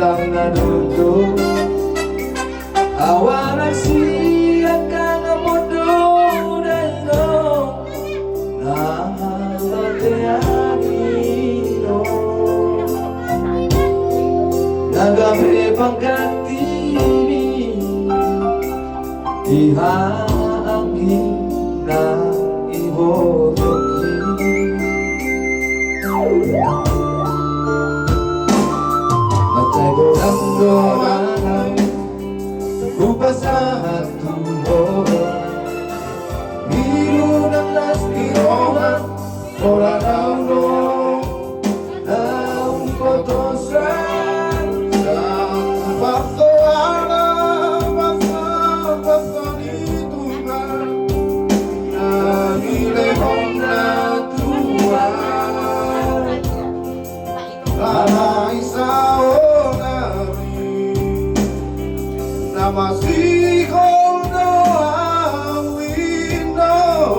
lang nanundo. Awa nagsiya ka nga mundo dahilo nahalatayani nagabi pagkatini ihangin na ibotoki matay ko lang doon upasahan tuho biru ng lastirohan ora rauno naung potosan ang pagtuana basta dito ka nagilebong na tuwan para isaon namin na masihol na ang window.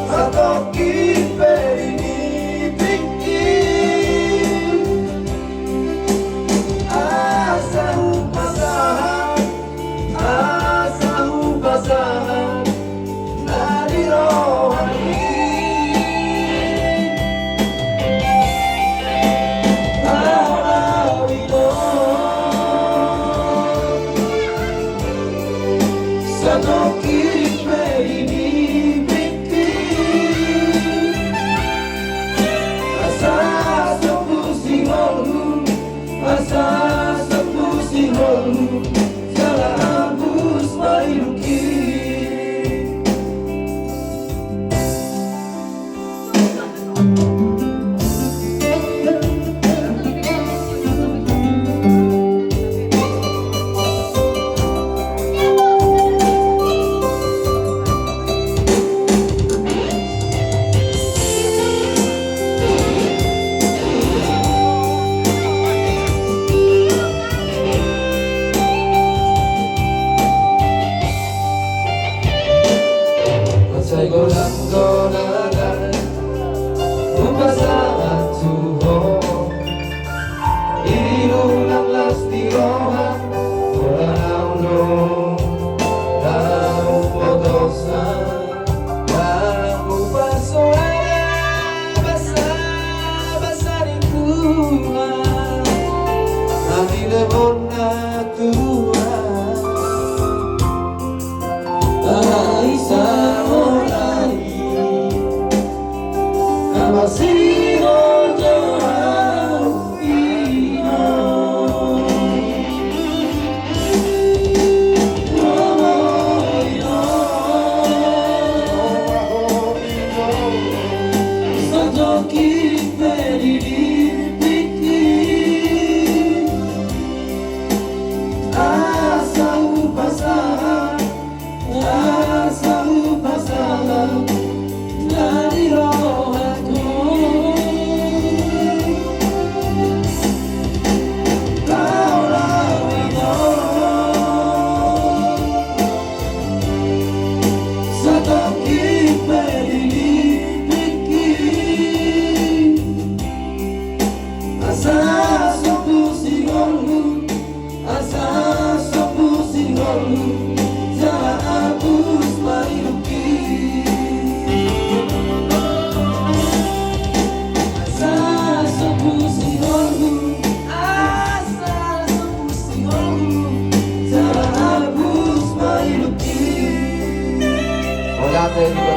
Sa tokit pinipigil asa hupasahan nalirohan sa tokit pinipigil asa sa pusing olu Jalabus mailuki Say go na upasahan tuho ilu ng lastirohan ora rauno naung potosan ang upasoan basa lingkungan nagilebon na tuhan masihol na ang inaw sa tokit pinipigil asa hupasahan nalirohan Jalabus mailuki sa pusing olu Jalabus mailuki. Wala tayo di ba